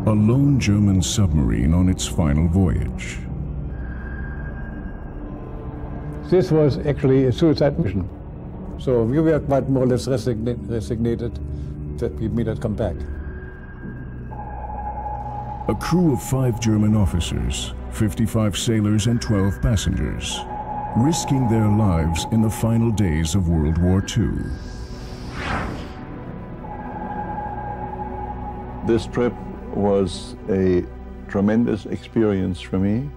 a lone German submarine on its final voyage. This was actually a suicide mission. So we were quite more or less resignated that we may not come back. A crew of 5 German officers, 55 sailors and 12 passengers, risking their lives in the final days of World War II. This trip was a tremendous experience for me.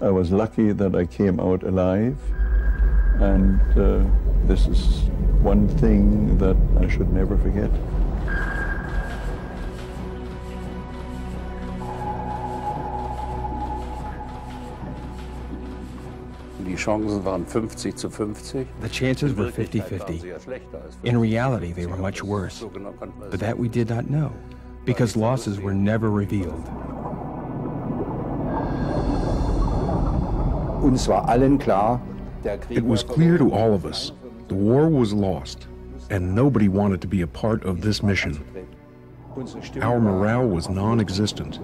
I was lucky that I came out alive, and this is one thing that I should never forget. The chances were 50-50. In reality, they were much worse. But that we did not know, because losses were never revealed. It was clear to all of us, the war was lost, and nobody wanted to be a part of this mission. Our morale was non-existent.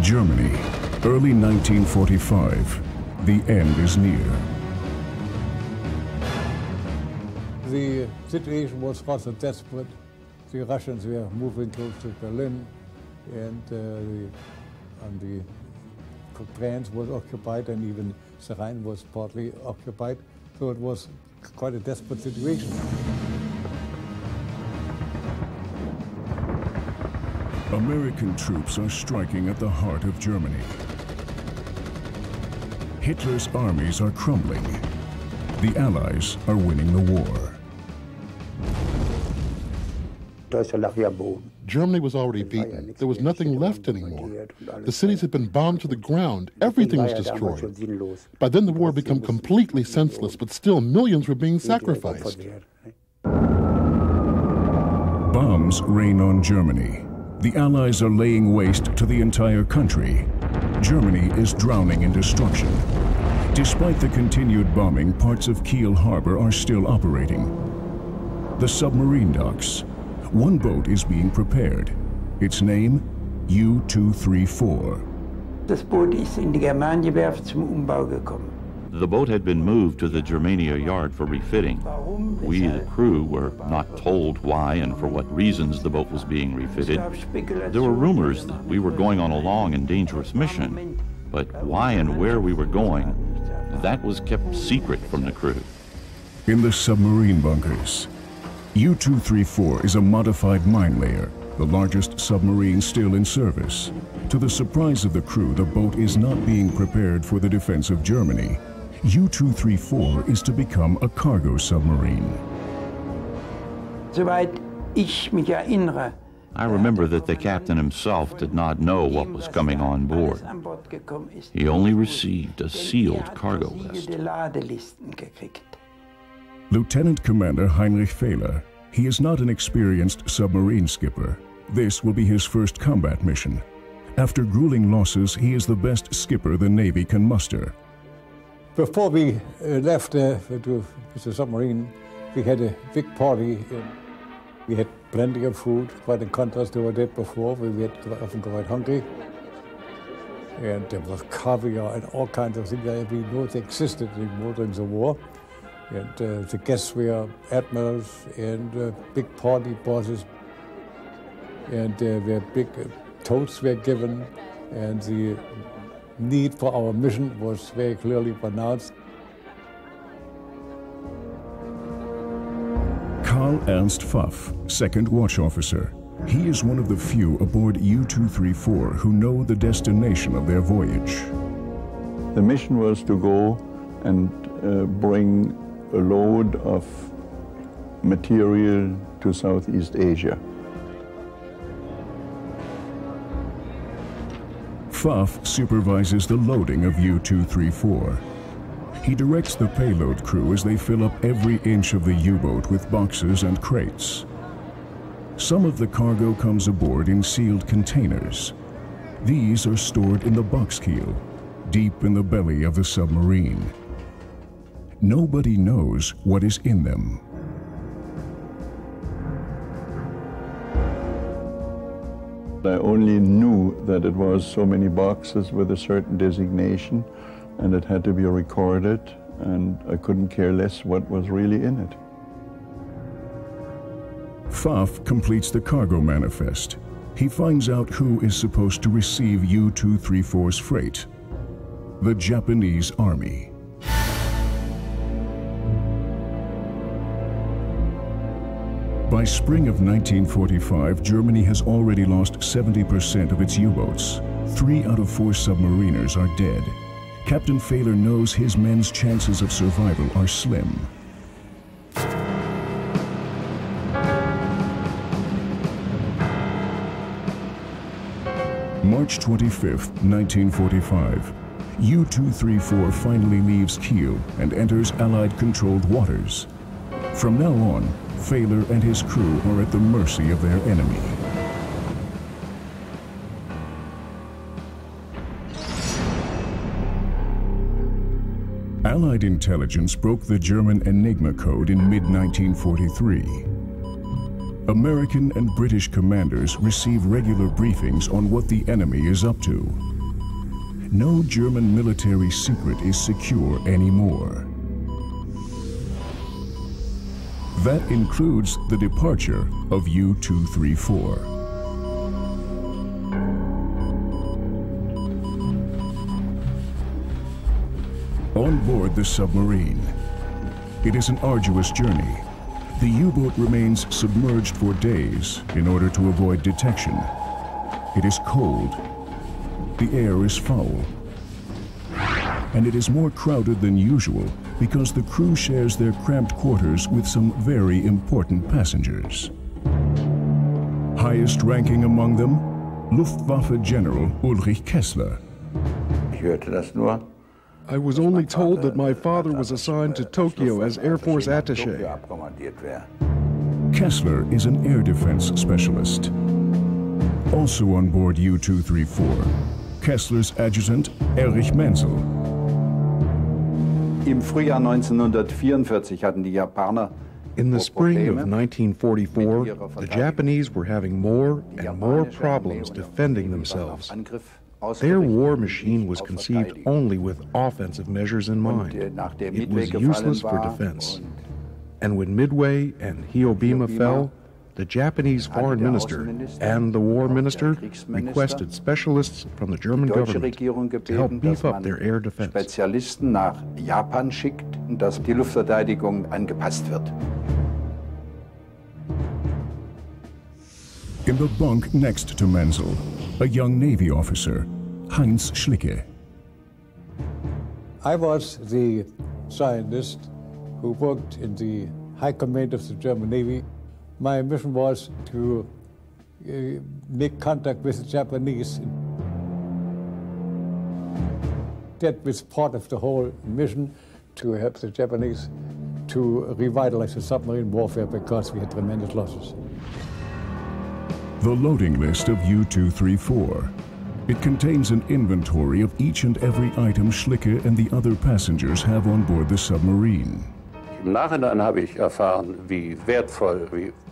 Germany, early 1945. The end is near. The situation was rather desperate. The Russians were moving close to Berlin, and the France was occupied, and even the Rhine was partly occupied. So it was quite a desperate situation. American troops are striking at the heart of Germany. Hitler's armies are crumbling. The Allies are winning the war. Germany was already beaten. There was nothing left anymore. The cities had been bombed to the ground. Everything was destroyed. By then the war had become completely senseless, but still millions were being sacrificed. Bombs rain on Germany. The Allies are laying waste to the entire country. Germany is drowning in destruction. Despite the continued bombing, parts of Kiel Harbor are still operating. The submarine docks. One boat is being prepared. Its name, U-234. Das Boot ist in die Germanienwerft zum Umbau gekommen. The boat had been moved to the Germania yard for refitting. We, the crew, were not told why and for what reasons the boat was being refitted. There were rumors that we were going on a long and dangerous mission, but why and where we were going, that was kept secret from the crew. In the submarine bunkers, U-234 is a modified mine layer, the largest submarine still in service. To the surprise of the crew, the boat is not being prepared for the defense of Germany. U-234 is to become a cargo submarine. Soweit ich mich erinnere, I remember that the captain himself did not know what was coming on board. He only received a sealed cargo list. Lieutenant Commander Heinrich Fehler. He is not an experienced submarine skipper. This will be his first combat mission. After grueling losses, he is the best skipper the Navy can muster. Before we left with the submarine, we had a big party. We had plenty of food, quite in contrast to what we did before. We often quite hungry. And there was caviar and all kinds of things that we know they existed anymore during the war. And the guests were admirals and big party bosses. And where big toasts were given, and the need for our mission was very clearly pronounced. Karl Ernst Pfaff, second watch officer. He is one of the few aboard U-234 who know the destination of their voyage. The mission was to go and bring a load of material to Southeast Asia. Pfaff supervises the loading of U-234. He directs the payload crew as they fill up every inch of the U-boat with boxes and crates. Some of the cargo comes aboard in sealed containers. These are stored in the box keel, deep in the belly of the submarine. Nobody knows what is in them. I only knew that it was so many boxes with a certain designation, and it had to be recorded, and I couldn't care less what was really in it. Pfaff completes the cargo manifest. He finds out who is supposed to receive U-234's freight: the Japanese Army. By spring of 1945, Germany has already lost 70% of its U-boats. 3 out of 4 submariners are dead. Captain Fehler knows his men's chances of survival are slim. March 25, 1945. U-234 finally leaves Kiel and enters Allied-controlled waters. From now on, Fehler and his crew are at the mercy of their enemy. Allied intelligence broke the German Enigma code in mid-1943. American and British commanders receive regular briefings on what the enemy is up to. No German military secret is secure anymore. That includes the departure of U-234. On board the submarine, it is an arduous journey. The U-boat remains submerged for days in order to avoid detection. It is cold, the air is foul, and it is more crowded than usual because the crew shares their cramped quarters with some very important passengers. Highest ranking among them, Luftwaffe General Ulrich Kessler. I was only told that my father was assigned to Tokyo as Air Force attaché. Kessler is an air defense specialist. Also on board U-234, Kessler's adjutant Erich Menzel. Im Frühjahr 1944 hatten die Japaner In the spring of 1944, the Japanese were having more and more problems defending themselves. Their war machine was conceived only with offensive measures in mind. It was useless for defense. And when Midway and Hiobima fell, the Japanese foreign minister and the war minister requested specialists from the German government to help beef up their air defense. Spezialisten nach Japan schickt, dass die Luftverteidigung angepasst wird. In the bunk next to Menzel, a young Navy officer, Heinz Schlicke. I was the scientist who worked in the High Command of the German Navy. My mission was to make contact with the Japanese. That was part of the whole mission, to help the Japanese to revitalize the submarine warfare because we had tremendous losses. The loading list of U-234. It contains an inventory of each and every item Schlicke and the other passengers have on board the submarine.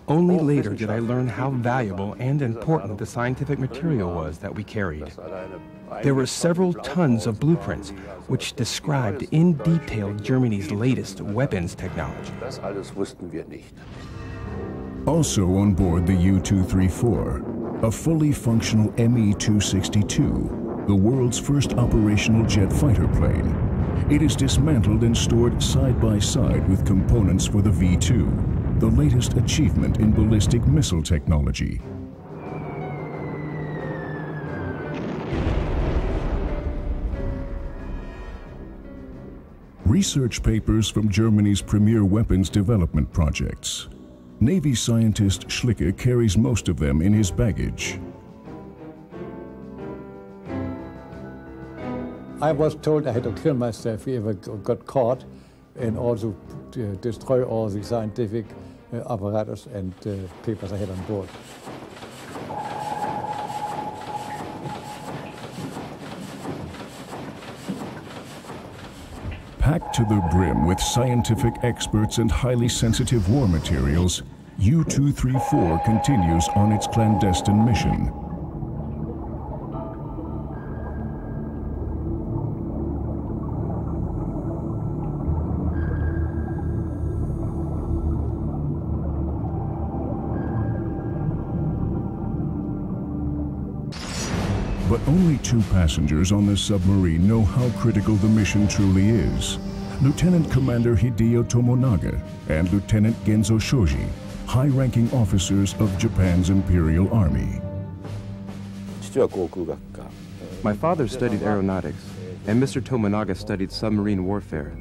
Only later did I learn how valuable and important the scientific material was that we carried. There were several tons of blueprints which described in detail Germany's latest weapons technology. Also on board the U-234, a fully functional Me-262, the world's first operational jet fighter plane. It is dismantled and stored side by side with components for the V-2, the latest achievement in ballistic missile technology. Research papers from Germany's premier weapons development projects. Navy scientist Schlicke carries most of them in his baggage. I was told I had to kill myself if I got caught, and also destroy all the scientific apparatus and papers I had on board. Packed to the brim with scientific experts and highly sensitive war materials, U-234 continues on its clandestine mission. But only 2 passengers on this submarine know how critical the mission truly is. Lieutenant Commander Hideo Tomonaga and Lieutenant Genzo Shoji, high-ranking officers of Japan's Imperial Army. My father studied aeronautics, and Mr. Tomonaga studied submarine warfare.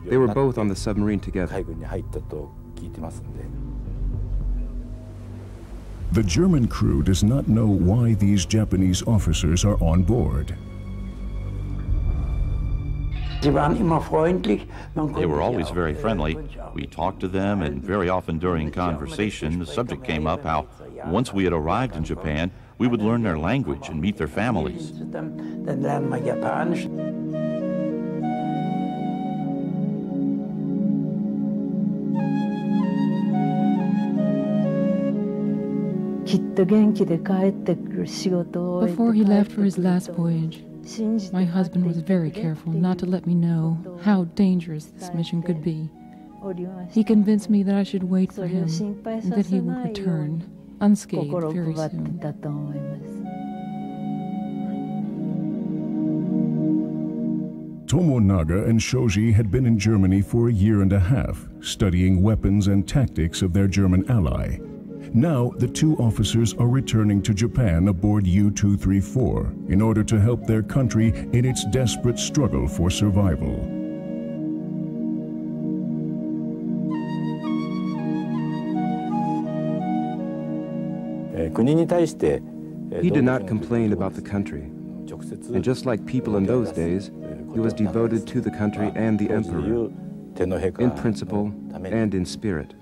They were both on the submarine together. The German crew does not know why these Japanese officers are on board. They were always very friendly. We talked to them, and very often during conversation, the subject came up how once we had arrived in Japan, we would learn their language and meet their families. Before he left for his last voyage, my husband was very careful not to let me know how dangerous this mission could be. He convinced me that I should wait for him and that he would return unscathed very soon. Tomonaga and Shoji had been in Germany for a year and a half, studying weapons and tactics of their German ally. Now, the 2 officers are returning to Japan aboard U-234 in order to help their country in its desperate struggle for survival. He did not complain about the country. And just like people in those days, he was devoted to the country and the emperor, in principle and in spirit.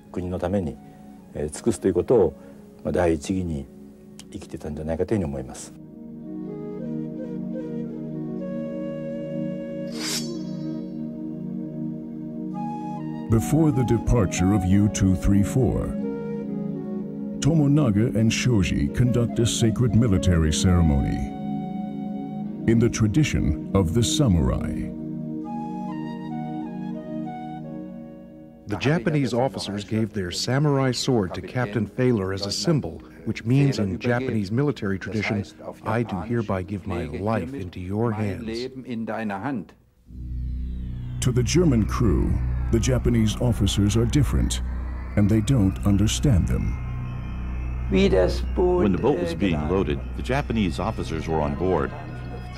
Before the departure of U-234, Tomonaga and Shoji conduct a sacred military ceremony in the tradition of the samurai. The Japanese officers gave their samurai sword to Captain Failer as a symbol, which means in Japanese military tradition, I do hereby give my life into your hands. To the German crew, the Japanese officers are different, and they don't understand them. When the boat was being loaded, the Japanese officers were on board,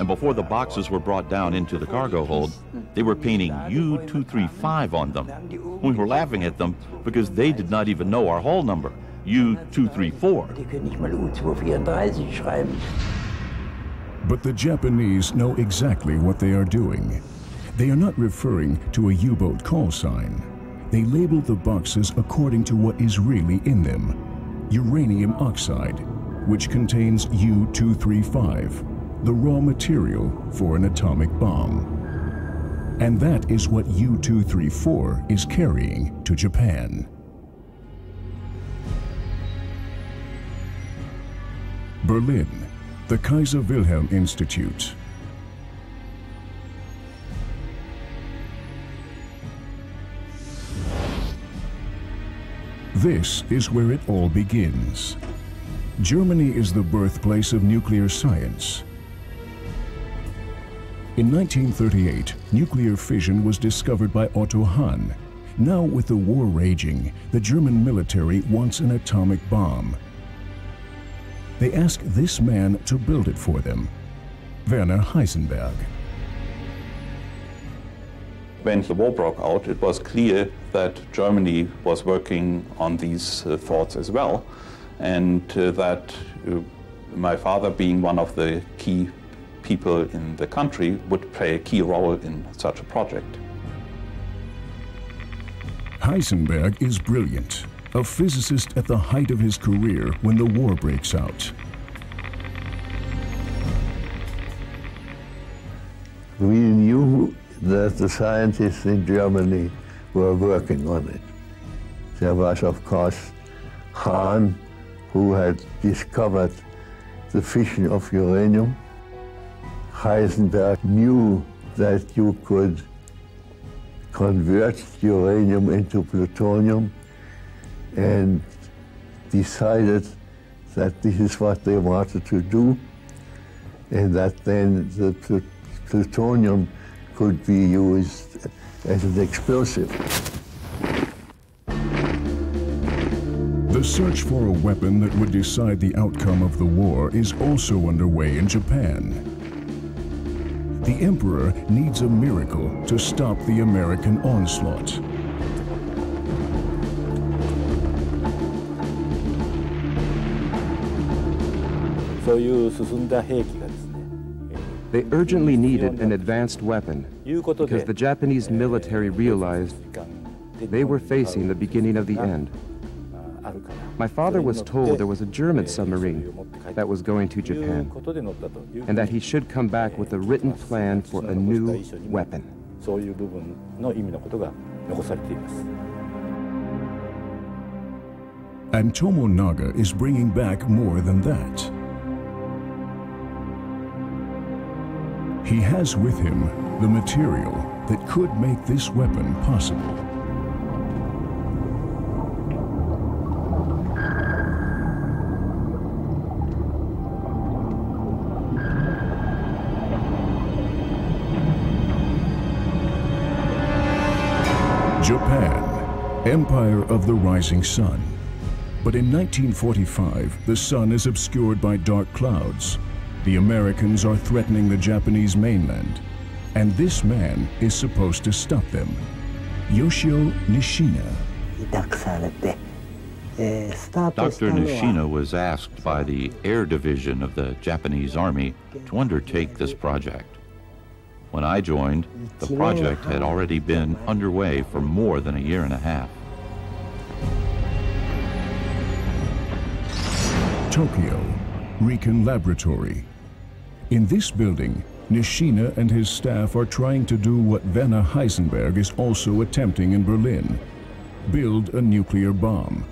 and before the boxes were brought down into the cargo hold, they were painting U-235 on them. We were laughing at them because they did not even know our hull number, U-234. But the Japanese know exactly what they are doing. They are not referring to a U-boat call sign. They label the boxes according to what is really in them: uranium oxide, which contains U-235, the raw material for an atomic bomb. And that is what U-234 is carrying to Japan. Berlin, the Kaiser Wilhelm Institute. This is where it all begins. Germany is the birthplace of nuclear science. In 1938, nuclear fission was discovered by Otto Hahn. Now, with the war raging, the German military wants an atomic bomb. They ask this man to build it for them, Werner Heisenberg. When the war broke out, it was clear that Germany was working on these thoughts as well, and that my father, being one of the key people in the country would play a key role in such a project. Heisenberg is brilliant, a physicist at the height of his career when the war breaks out. We knew that the scientists in Germany were working on it. There was, of course, Hahn, who had discovered the fission of uranium. Heisenberg knew that you could convert uranium into plutonium and decided that this is what they wanted to do, and that then the plutonium could be used as an explosive. The search for a weapon that would decide the outcome of the war is also underway in Japan. The Emperor needs a miracle to stop the American onslaught. They urgently needed an advanced weapon because the Japanese military realized they were facing the beginning of the end. My father was told there was a German submarine that was going to Japan and that he should come back with a written plan for a new weapon. And Tomonaga is bringing back more than that. He has with him the material that could make this weapon possible. Japan, Empire of the Rising Sun. But in 1945, the sun is obscured by dark clouds. The Americans are threatening the Japanese mainland, and this man is supposed to stop them. Yoshio Nishina. Dr. Nishina was asked by the Air Division of the Japanese Army to undertake this project. When I joined, the project had already been underway for more than a year and a half. Tokyo, Riken Laboratory. In this building, Nishina and his staff are trying to do what Werner Heisenberg is also attempting in Berlin: build a nuclear bomb.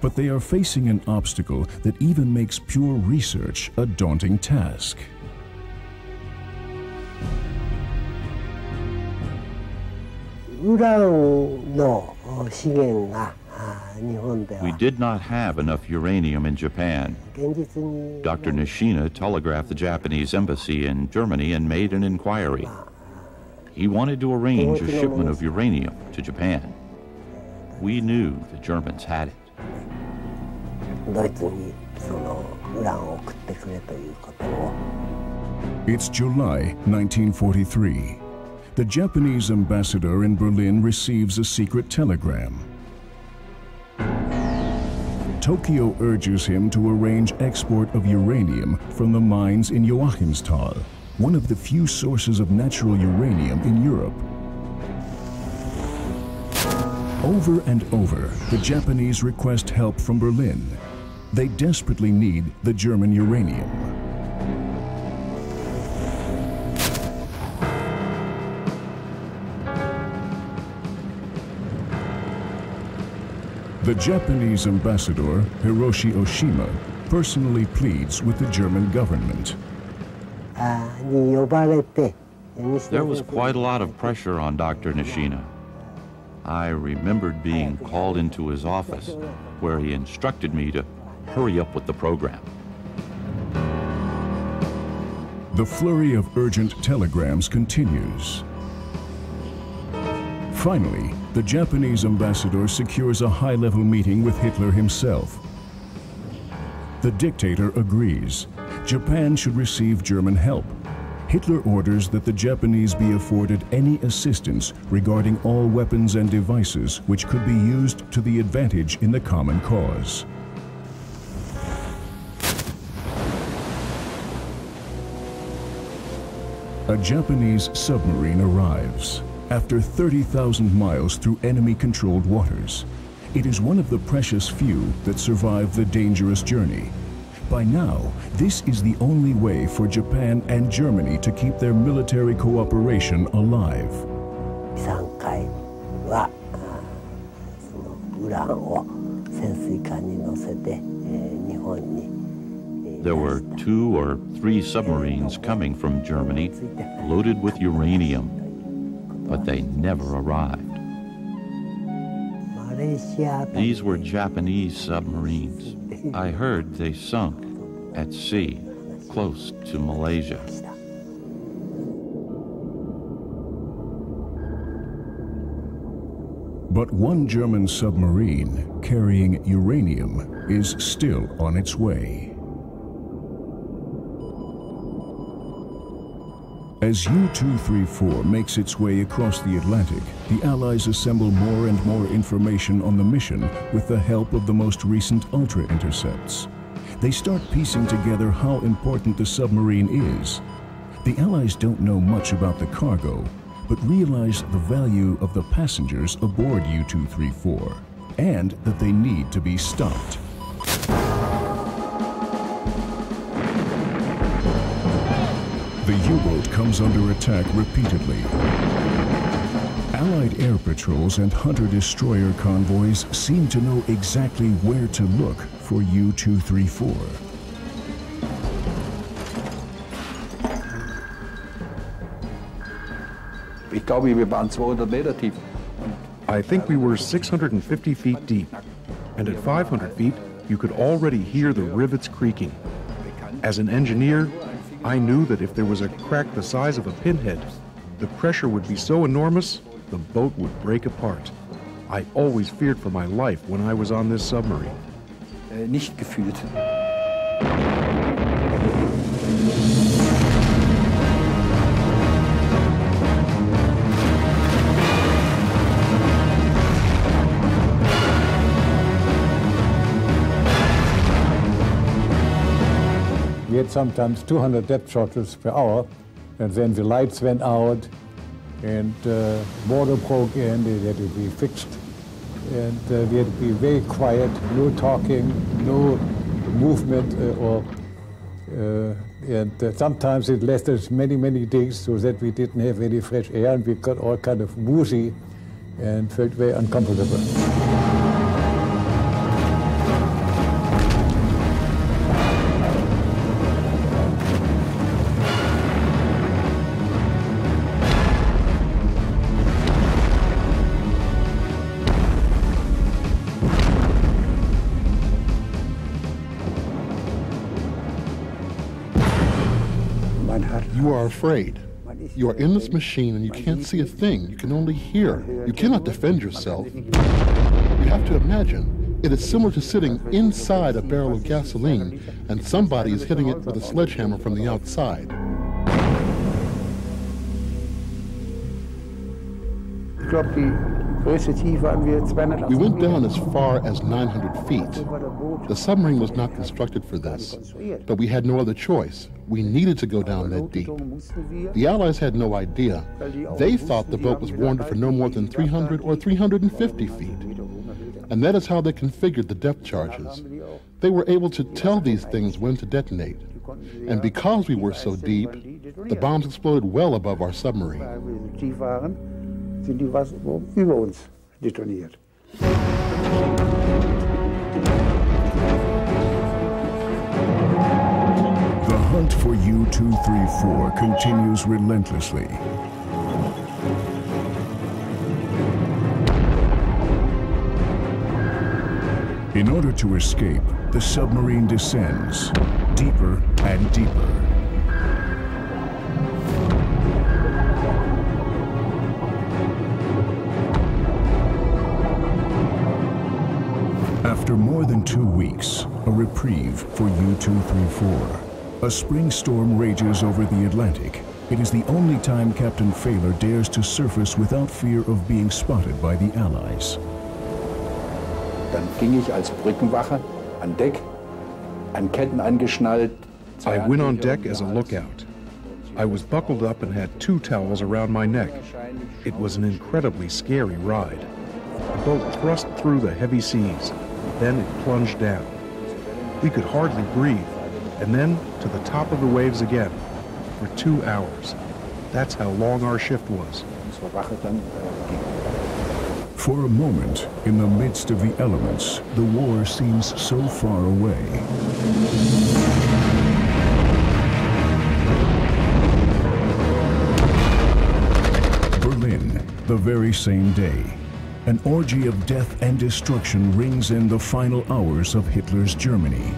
But they are facing an obstacle that even makes pure research a daunting task. We did not have enough uranium in Japan. Dr. Nishina telegraphed the Japanese embassy in Germany and made an inquiry. He wanted to arrange a shipment of uranium to Japan. We knew the Germans had it. It's July 1943. The Japanese ambassador in Berlin receives a secret telegram. Tokyo urges him to arrange export of uranium from the mines in Joachimsthal, one of the few sources of natural uranium in Europe. Over and over, the Japanese request help from Berlin. They desperately need the German uranium. The Japanese ambassador, Hiroshi Oshima, personally pleads with the German government. There was quite a lot of pressure on Dr. Nishina. I remembered being called into his office, where he instructed me to hurry up with the program. The flurry of urgent telegrams continues. Finally, the Japanese ambassador secures a high-level meeting with Hitler himself. The dictator agrees. Japan should receive German help. Hitler orders that the Japanese be afforded any assistance regarding all weapons and devices which could be used to the advantage in the common cause. A Japanese submarine arrives after 30,000 miles through enemy-controlled waters. It is one of the precious few that survive the dangerous journey. By now, this is the only way for Japan and Germany to keep their military cooperation alive. There were 2 or 3 submarines coming from Germany loaded with uranium, but they never arrived. These were Japanese submarines. I heard they sunk at sea, close to Malaysia. But one German submarine carrying uranium is still on its way. As U-234 makes its way across the Atlantic, the Allies assemble more and more information on the mission with the help of the most recent ultra-intercepts. They start piecing together how important the submarine is. The Allies don't know much about the cargo, but realize the value of the passengers aboard U-234, and that they need to be stopped. The U-boat comes under attack repeatedly. Allied air patrols and hunter-destroyer convoys seem to know exactly where to look for U-234. I think we were 650 feet deep, and at 500 feet, you could already hear the rivets creaking. As an engineer, I knew that if there was a crack the size of a pinhead, the pressure would be so enormous, the boat would break apart. I always feared for my life when I was on this submarine. Nicht gefühlt. We had sometimes 200 depth charges per hour, and then the lights went out, and water broke in, it had to be fixed, and we had to be very quiet, no talking, no movement, and sometimes it lasted many, many days, so that we didn't have any fresh air, and we got all kind of woozy and felt very uncomfortable. You are afraid. You are in this machine and you can't see a thing. You can only hear. You cannot defend yourself. You have to imagine. It is similar to sitting inside a barrel of gasoline and somebody is hitting it with a sledgehammer from the outside. We went down as far as 900 feet. The submarine was not constructed for this, but we had no other choice. We needed to go down that deep. The Allies had no idea. They thought the boat was warranted for no more than 300 or 350 feet. And that is how they configured the depth charges. They were able to tell these things when to detonate. And because we were so deep, the bombs exploded well above our submarine. Sind die was über uns detoniert. The hunt for U-234 continues relentlessly. In order to escape, the submarine descends deeper and deeper. After more than 2 weeks, a reprieve for U-234. A spring storm rages over the Atlantic. It is the only time Captain Fehler dares to surface without fear of being spotted by the Allies. Dann ging ich als Brückenwache an Deck, an Ketten angeschnallt. I went on deck as a lookout. I was buckled up and had 2 towels around my neck. It was an incredibly scary ride. The boat thrust through the heavy seas, then it plunged down. We could hardly breathe, and then to the top of the waves again for 2 hours. That's how long our shift was. For a moment, in the midst of the elements, the war seems so far away. Berlin, the very same day. An orgy of death and destruction rings in the final hours of Hitler's Germany.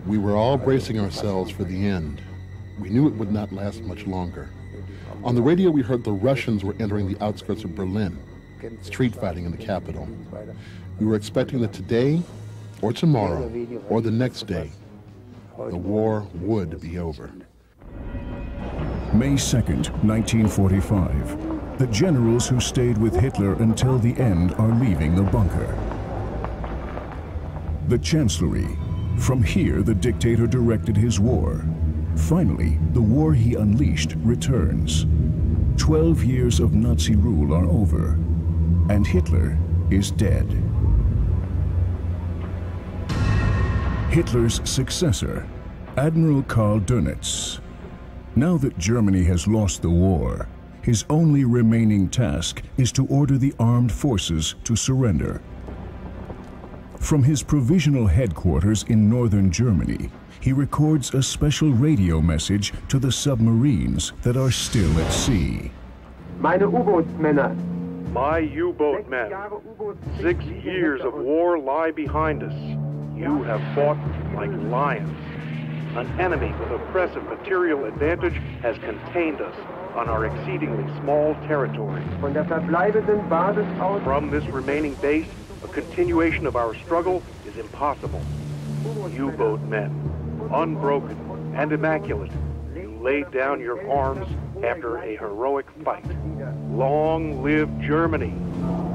We were all bracing ourselves for the end. We knew it would not last much longer. On the radio, we heard the Russians were entering the outskirts of Berlin, street fighting in the capital. We were expecting that today, or tomorrow, or the next day, the war would be over. May 2nd, 1945. The generals who stayed with Hitler until the end are leaving the bunker. The Chancellery. From here, the dictator directed his war. Finally, the war he unleashed returns. 12 years of Nazi rule are over, and Hitler is dead. Hitler's successor, Admiral Karl Dönitz. Now that Germany has lost the war, his only remaining task is to order the armed forces to surrender. From his provisional headquarters in northern Germany, he records a special radio message to the submarines that are still at sea. Meine U-Bootsmänner. My U-boat men. 6 years of war lie behind us. You have fought like lions. An enemy with oppressive material advantage has contained us on our exceedingly small territory. Von der verbleibenden Basis aus. From this remaining base, a continuation of our struggle is impossible. U-boat men, unbroken and immaculate, you laid down your arms after a heroic fight. Long live Germany!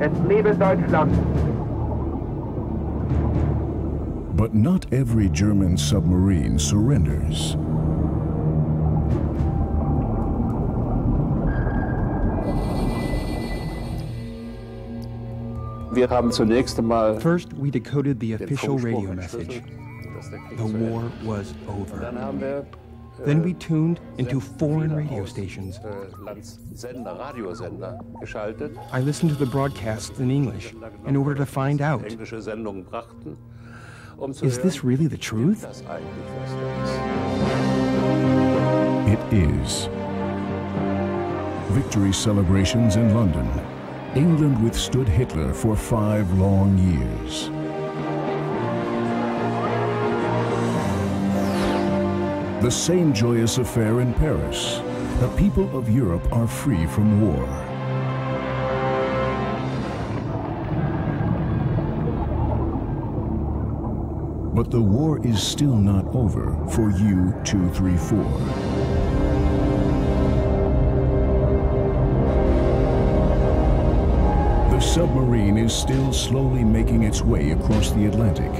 Es lebe Deutschland! But not every German submarine surrenders. First, we decoded the official radio message. The war was over. Then we tuned into foreign radio stations. I listened to the broadcasts in English in order to find out, is this really the truth? It is. Victory celebrations in London. England withstood Hitler for 5 long years. The same joyous affair in Paris. The people of Europe are free from war. But the war is still not over for U-234. The submarine is still slowly making its way across the Atlantic.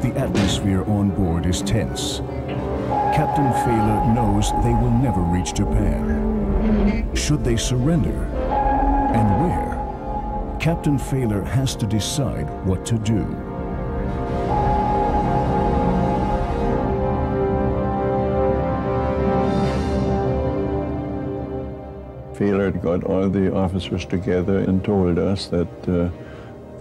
The atmosphere on board is tense. Captain Fehler knows they will never reach Japan. Should they surrender? And where? Captain Fehler has to decide what to do. Fehler got all the officers together and told us that the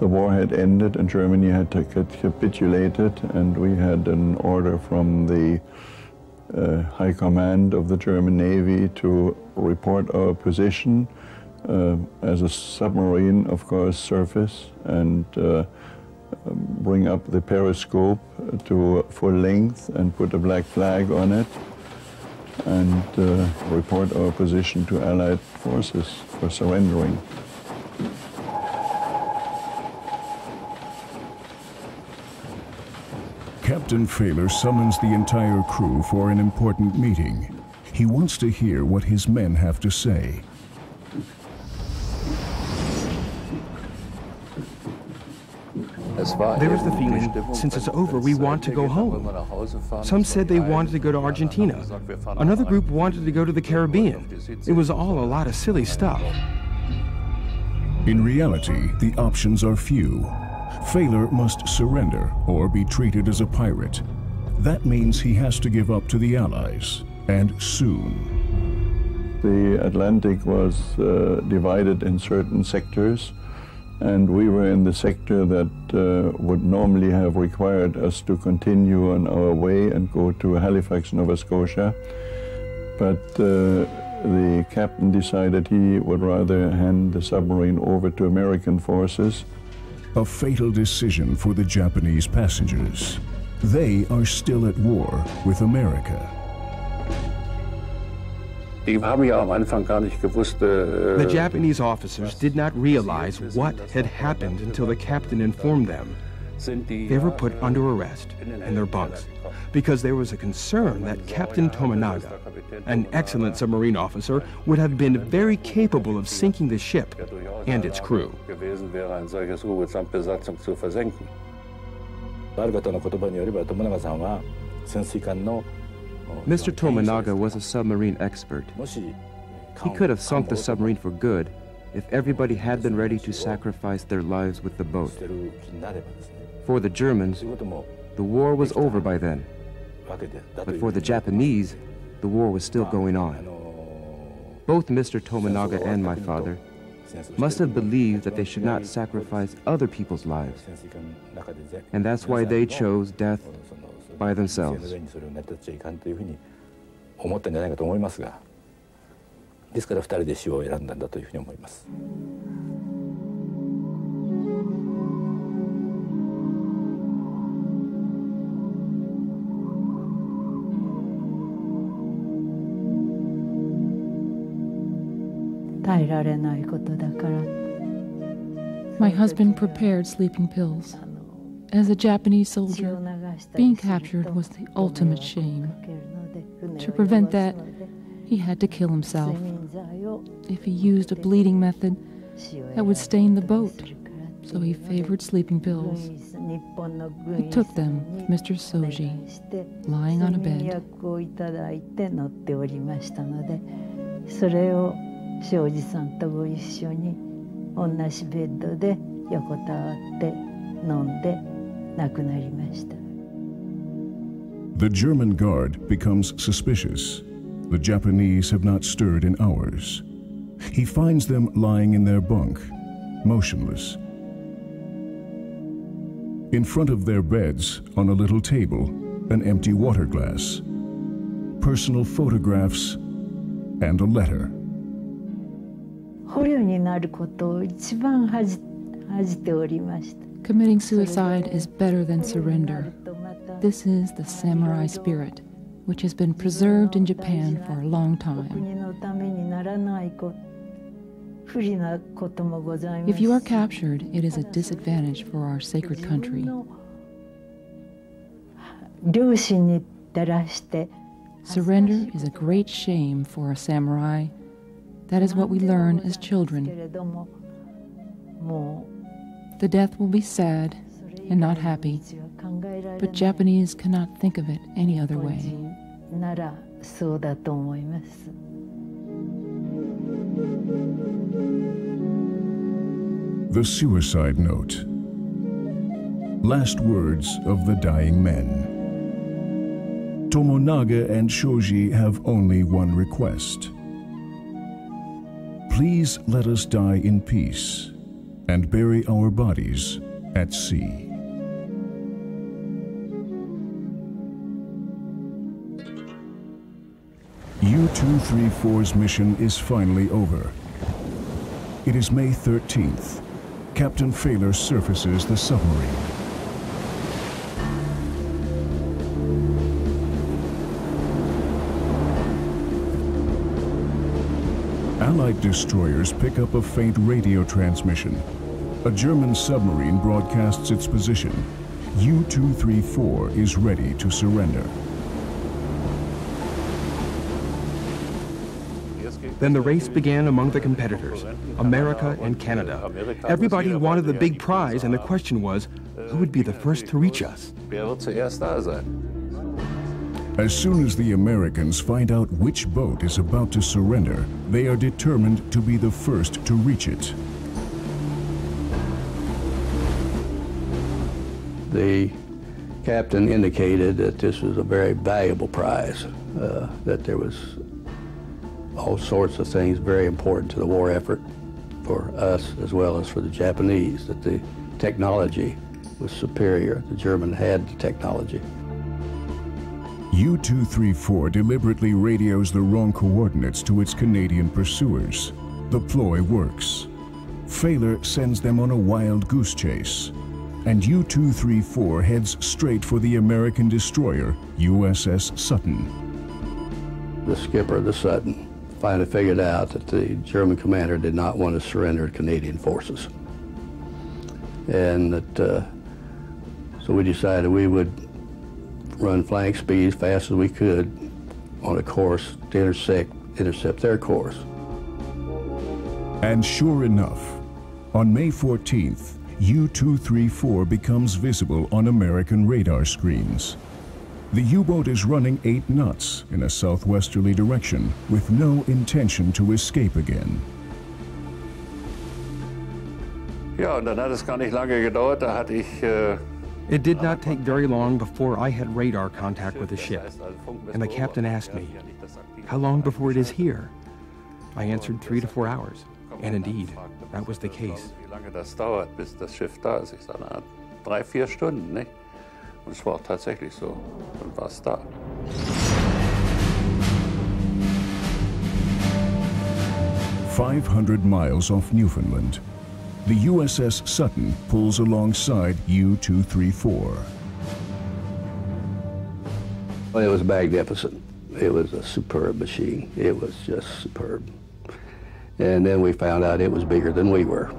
war had ended and Germany had capitulated, and we had an order from the High Command of the German Navy to report our position as a submarine, of course, surface, and bring up the periscope to full length and put a black flag on it, and report our position to Allied forces for surrendering. Captain Fehler summons the entire crew for an important meeting. He wants to hear what his men have to say. There was the feeling, since it's over, we want to go home. Some said they wanted to go to Argentina. Another group wanted to go to the Caribbean. It was all a lot of silly stuff. In reality, the options are few. Fehler must surrender or be treated as a pirate. That means he has to give up to the Allies, and soon. The Atlantic was divided in certain sectors, and we were in the sector that would normally have required us to continue on our way and go to Halifax, Nova Scotia. But the captain decided he would rather hand the submarine over to American forces. A fatal decision for the Japanese passengers. They are still at war with America. The Japanese officers did not realize what had happened until the captain informed them. They were put under arrest in their bunks because there was a concern that Captain Tominaga, an excellent submarine officer, would have been very capable of sinking the ship and its crew. Mr. Tominaga was a submarine expert. He could have sunk the submarine for good if everybody had been ready to sacrifice their lives with the boat. For the Germans, the war was over by then. But for the Japanese, the war was still going on. Both Mr. Tominaga and my father must have believed that they should not sacrifice other people's lives. And that's why they chose death by themselves. My husband prepared sleeping pills. As a Japanese soldier, being captured was the ultimate shame. To prevent that, he had to kill himself. If he used a bleeding method, that would stain the boat, so he favored sleeping pills. He took them with Mr. Soji, lying on a bed. The German guard becomes suspicious. The Japanese have not stirred in hours. He finds them lying in their bunk, motionless. In front of their beds, on a little table, an empty water glass, personal photographs, and a letter. Committing suicide is better than surrender. This is the samurai spirit, which has been preserved in Japan for a long time. If you are captured, it is a disadvantage for our sacred country. Surrender is a great shame for a samurai. That is what we learn as children. The death will be sad and not happy, but Japanese cannot think of it any other way. The suicide note. Last words of the dying men. Tominaga and Shoji have only one request. Please let us die in peace and bury our bodies at sea. U-234's mission is finally over. It is May 13th. Captain Fehler surfaces the submarine. Allied destroyers pick up a faint radio transmission. A German submarine broadcasts its position. U-234 is ready to surrender. Then the race began among the competitors, America and Canada. Everybody wanted the big prize, and the question was, who would be the first to reach us? As soon as the Americans find out which boat is about to surrender, they are determined to be the first to reach it. The captain indicated that this was a very valuable prize, that there was all sorts of things very important to the war effort for us as well as for the Japanese, that the technology was superior. The German had the technology. U-234 deliberately radios the wrong coordinates to its Canadian pursuers. The ploy works. Failure sends them on a wild goose chase, and U-234 heads straight for the American destroyer, USS Sutton. The skipper of the Sutton finally figured out that the German commander did not want to surrender to Canadian forces. And that, so we decided we would run flank speed as fast as we could on a course to intercept their course. And sure enough, on May 14th, U-234 becomes visible on American radar screens. The U-boat is running 8 knots in a southwesterly direction with no intention to escape again. It did not take very long before I had radar contact with the ship, and the captain asked me, "How long before it is here?" I answered 3 to 4 hours, and indeed, that was the case. 3-4 Stunden, nicht? Und es war auch tatsächlich so. Dann war es da. "500 miles off Newfoundland, the USS Sutton pulls alongside U-234. Well, it was magnificent. It was a superb machine. It was just superb. And then we found out it was bigger than we were.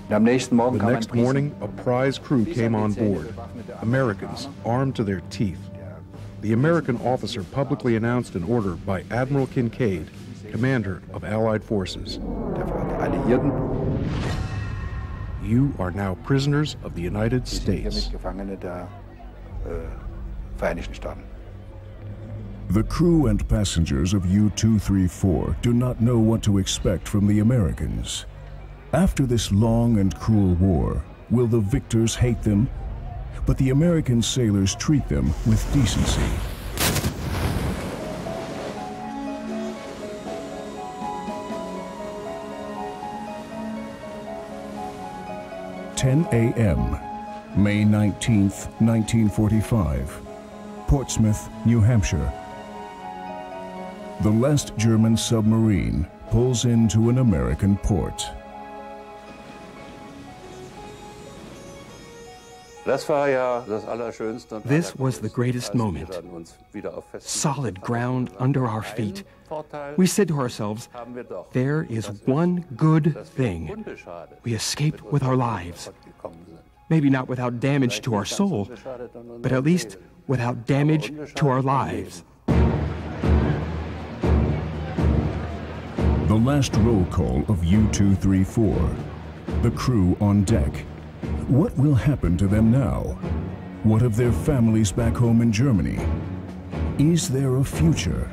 The next morning, a prize crew came on board, Americans armed to their teeth. The American officer publicly announced an order by Admiral Kincaid, commander of Allied forces. You are now prisoners of the United States. The crew and passengers of U-234 do not know what to expect from the Americans. After this long and cruel war, will the victors hate them? But the American sailors treat them with decency. "10 a.m., May 19th, 1945, Portsmouth, New Hampshire. The last German submarine pulls into an American port. This was the greatest moment. Solid ground under our feet. We said to ourselves, there is one good thing. We escaped with our lives. Maybe not without damage to our soul, but at least without damage to our lives. The last roll call of U-234. The crew on deck. What will happen to them now? What of their families back home in Germany? Is there a future?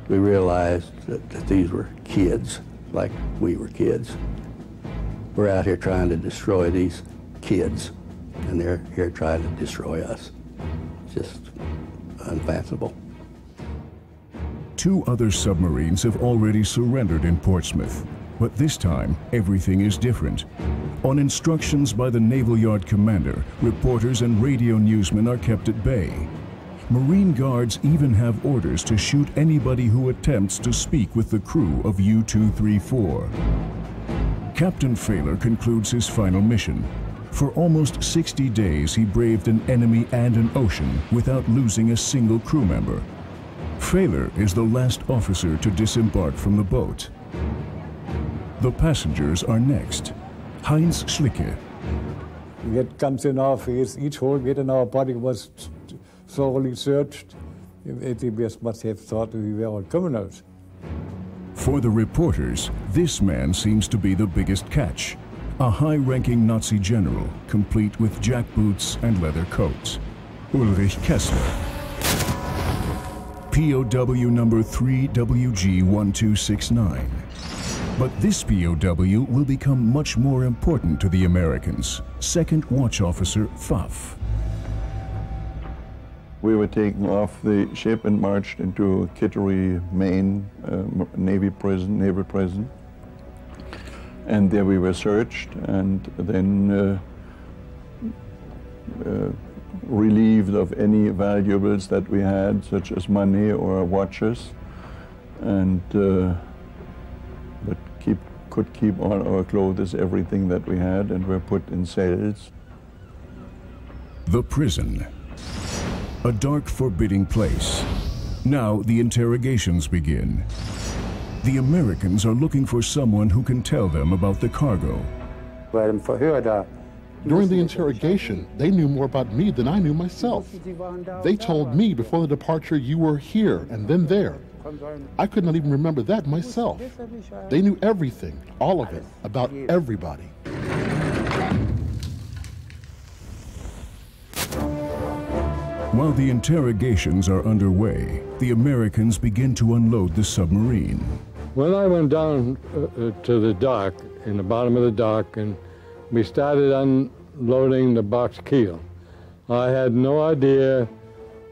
We realized that these were kids, like we were kids. We're out here trying to destroy these kids, and they're here trying to destroy us. Just unfathomable. 2 other submarines have already surrendered in Portsmouth, but this time everything is different. On instructions by the Naval Yard commander, reporters and radio newsmen are kept at bay. Marine Guards even have orders to shoot anybody who attempts to speak with the crew of U-234. Captain Failor concludes his final mission. For almost 60 days, he braved an enemy and an ocean without losing a single crew member. Failor is the last officer to disembark from the boat. The passengers are next. Heinz Schlicke, We had guns in our face. Each hole we had in our body was thoroughly searched. They must have thought we were all criminals. For the reporters, this man seems to be the biggest catch. A high-ranking Nazi general, complete with jackboots and leather coats. Ulrich Kessler. POW number 3WG1269. But this POW will become much more important to the Americans. Second Watch Officer Pfaff. We were taken off the ship and marched into Kittery, Maine, naval prison. And there we were searched and then relieved of any valuables that we had, such as money or watches, and but could keep all our clothes, everything that we had, and were put in cells. The prison. A dark, forbidding place. Now the interrogations begin. The Americans are looking for someone who can tell them about the cargo. During the interrogation, they knew more about me than I knew myself. They told me before the departure you were here and then there. I could not even remember that myself. They knew everything, all of it, about everybody. While the interrogations are underway, the Americans begin to unload the submarine. When I went down to the dock, in the bottom of the dock, and we started unloading the box keel, I had no idea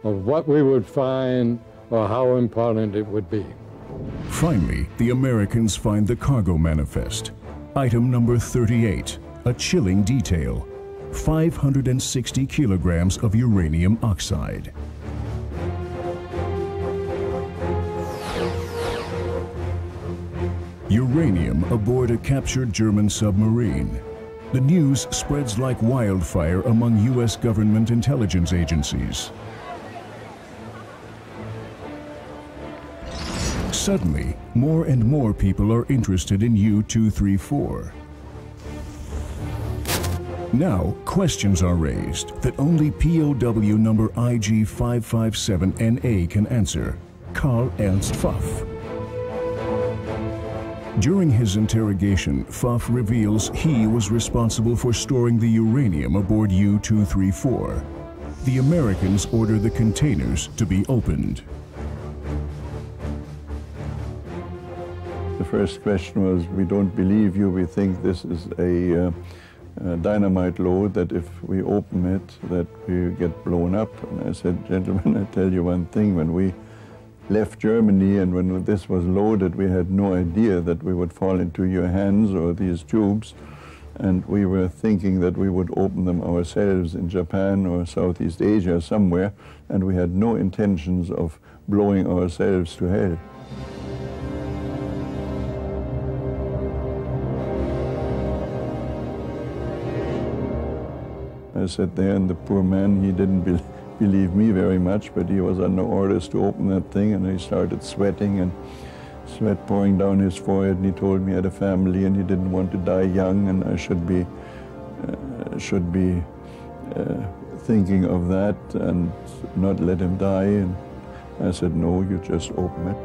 of what we would find or how important it would be. Finally, the Americans find the cargo manifest. Item number 38, a chilling detail. 560 kilograms of uranium oxide. Uranium aboard a captured German submarine. The news spreads like wildfire among U.S. government intelligence agencies. Suddenly, more and more people are interested in U-234. Now, questions are raised that only POW number IG557NA can answer. Karl Ernst Pfaff. During his interrogation, Pfaff reveals he was responsible for storing the uranium aboard U-234. The Americans order the containers to be opened. The first question was, we don't believe you, we think this is a dynamite load, that if we open it, that we get blown up. And I said, gentlemen, I tell you one thing, when we left Germany and when this was loaded, we had no idea that we would fall into your hands or these tubes. And we were thinking that we would open them ourselves in Japan or Southeast Asia somewhere, and we had no intentions of blowing ourselves to hell. I sat there, and the poor man, he didn't believe me very much, but he was under orders to open that thing, and he started sweating, and sweat pouring down his forehead, and he told me he had a family and he didn't want to die young, and I should be thinking of that and not let him die. And I said, no, you just open it.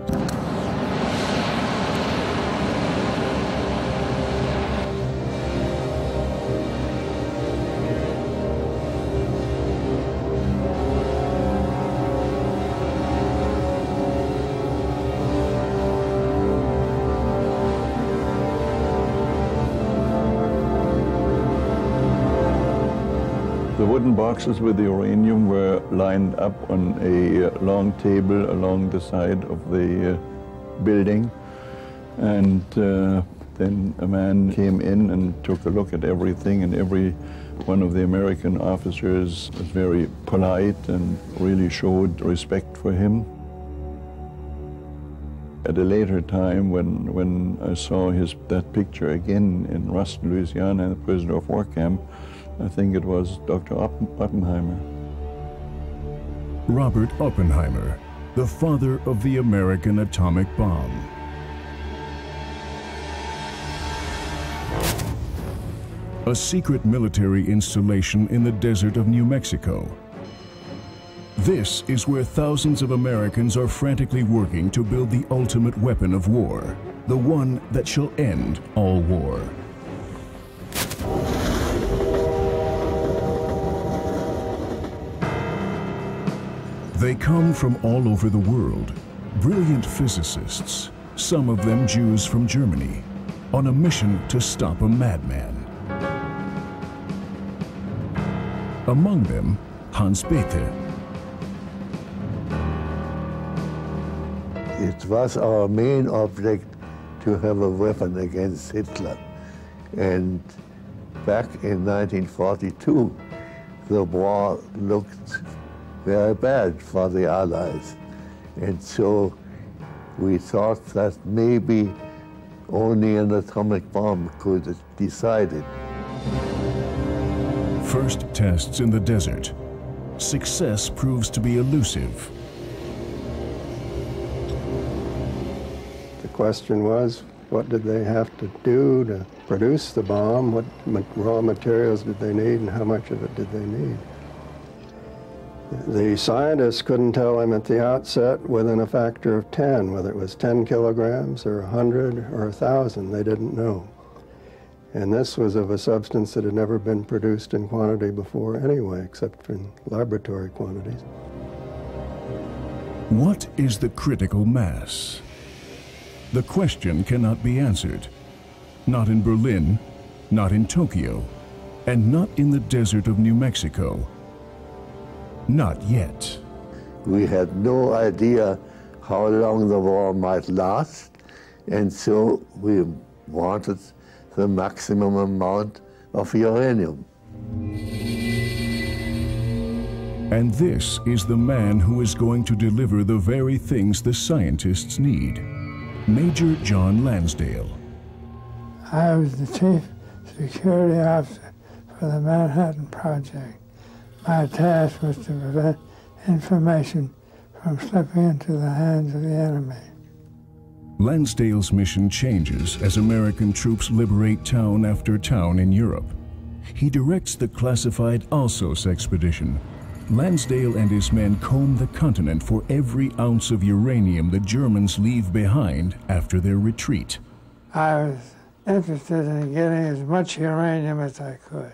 The wooden boxes with the uranium were lined up on a long table along the side of the building, and then a man came in and took a look at everything, and every one of the American officers was very polite and really showed respect for him. At a later time, when I saw that picture again in Ruston, Louisiana, the prisoner of war camp, I think it was Dr. Oppenheimer. Robert Oppenheimer, the father of the American atomic bomb. a secret military installation in the desert of New Mexico. This is where thousands of Americans are frantically working to build the ultimate weapon of war, the one that shall end all war. They come from all over the world, brilliant physicists, some of them Jews from Germany, on a mission to stop a madman. Among them, Hans Bethe. It was our main object to have a weapon against Hitler. And back in 1942, the war looked very bad for the Allies. And so we thought that maybe only an atomic bomb could decide it. First tests in the desert. Success proves to be elusive. The question was, what did they have to do to produce the bomb? What raw materials did they need, and how much of it did they need? The scientists couldn't tell them at the outset within a factor of 10, whether it was 10 kilograms or 100 or 1,000, they didn't know. And this was of a substance that had never been produced in quantity before anyway, except in laboratory quantities. What is the critical mass? The question cannot be answered. Not in Berlin, not in Tokyo, and not in the desert of New Mexico. Not yet. We had no idea how long the war might last, and so we wanted the maximum amount of uranium. And this is the man who is going to deliver the very things the scientists need. Major John Lansdale. I was the chief security officer for the Manhattan Project. My task was to prevent information from slipping into the hands of the enemy. Lansdale's mission changes as American troops liberate town after town in Europe. He directs the classified Alsos expedition. Lansdale and his men comb the continent for every ounce of uranium the Germans leave behind after their retreat. I was interested in getting as much uranium as I could.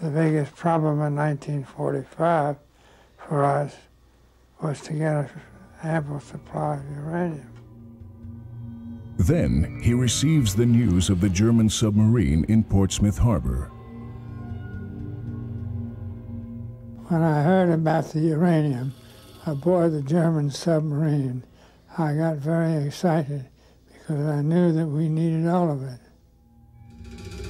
The biggest problem in 1945 for us was to get an ample supply of uranium. Then he receives the news of the German submarine in Portsmouth Harbor. When I heard about the uranium aboard the German submarine, I got very excited because I knew that we needed all of it.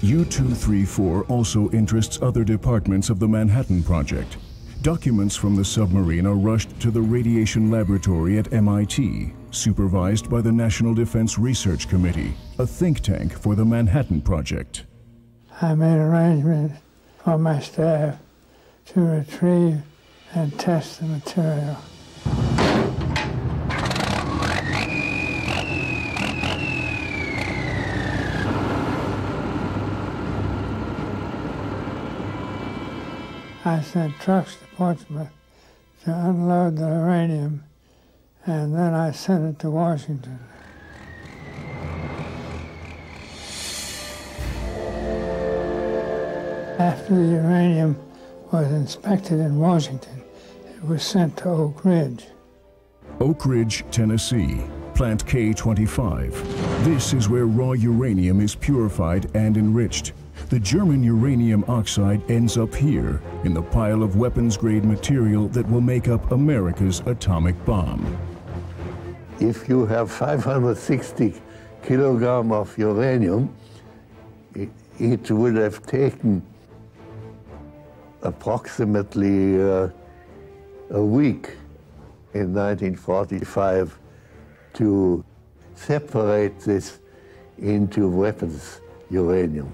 U-234 also interests other departments of the Manhattan Project. Documents from the submarine are rushed to the radiation laboratory at MIT, supervised by the National Defense Research Committee, a think tank for the Manhattan Project. I made arrangements for my staff to retrieve and test the material. I sent trucks to Portsmouth to unload the uranium, and then I sent it to Washington. After the uranium was inspected in Washington, it was sent to Oak Ridge. Oak Ridge, Tennessee, Plant K25. This is where raw uranium is purified and enriched. The German uranium oxide ends up here, in the pile of weapons-grade material that will make up America's atomic bomb. If you have 560 kilograms of uranium, it would have taken approximately a week in 1945 to separate this into weapons uranium.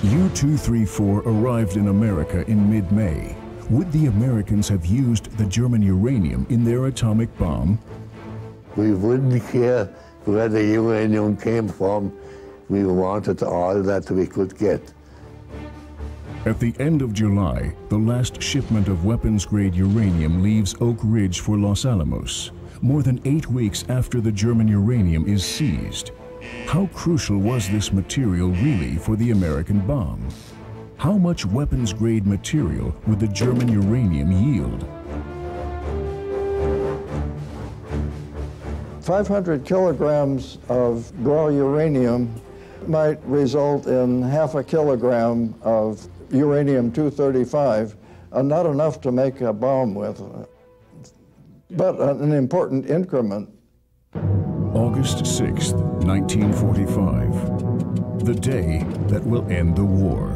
U-234 arrived in America in mid-May. Would the Americans have used the German uranium in their atomic bomb? We wouldn't care where the uranium came from We wanted all that we could get. At the end of July, the last shipment of weapons-grade uranium leaves Oak Ridge for Los Alamos, more than 8 weeks after the German uranium is seized. How crucial was this material really for the American bomb? How much weapons-grade material would the German uranium yield? 500 kilograms of raw uranium might result in half a kilogram of uranium-235, not enough to make a bomb with, but an important increment. August 6th, 1945, the day that will end the war.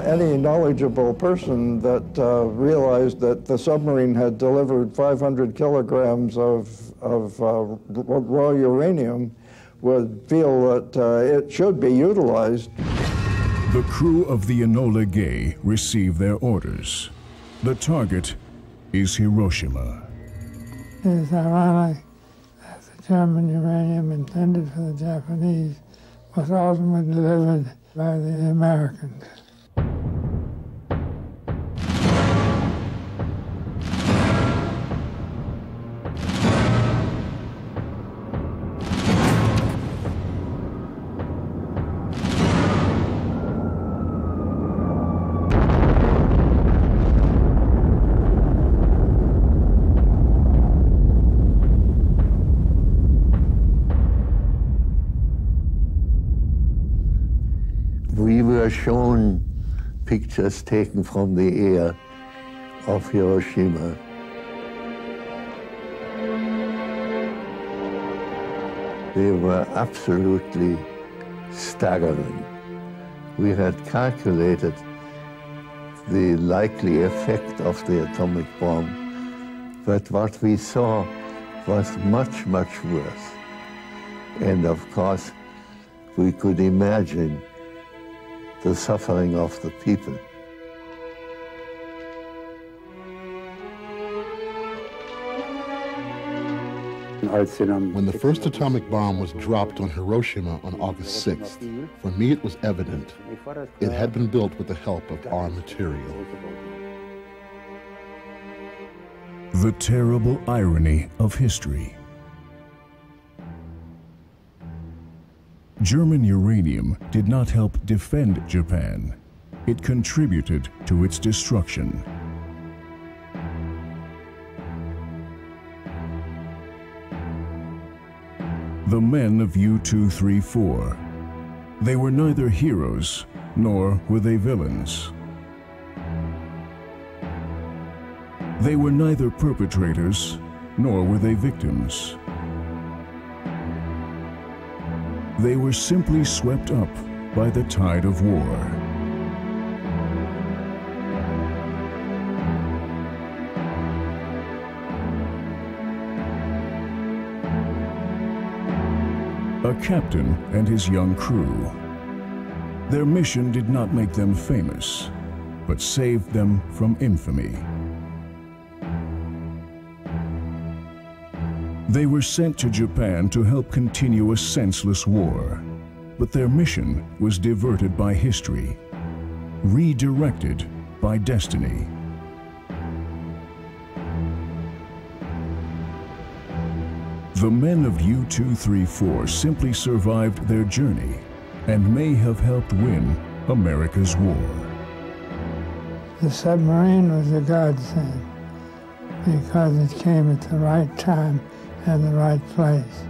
Any knowledgeable person that realized that the submarine had delivered 500 kilograms of raw uranium would feel that it should be utilized. The crew of the Enola Gay receive their orders. The target is Hiroshima. It is ironic that the German uranium intended for the Japanese was ultimately delivered by the Americans. We were shown pictures taken from the air of Hiroshima. They were absolutely staggering. We had calculated the likely effect of the atomic bomb, but what we saw was much, much worse. And of course, we could imagine the suffering of the people. When the first atomic bomb was dropped on Hiroshima on August 6th, for me it was evident it had been built with the help of our material. The terrible irony of history. German uranium did not help defend Japan. It contributed to its destruction. The men of U-234. They were neither heroes, nor were they villains. They were neither perpetrators, nor were they victims. They were simply swept up by the tide of war. A captain and his young crew. Their mission did not make them famous, but saved them from infamy. They were sent to Japan to help continue a senseless war, but their mission was diverted by history, redirected by destiny. The men of U-234 simply survived their journey and may have helped win America's war. The submarine was a godsend because it came at the right time and the right place.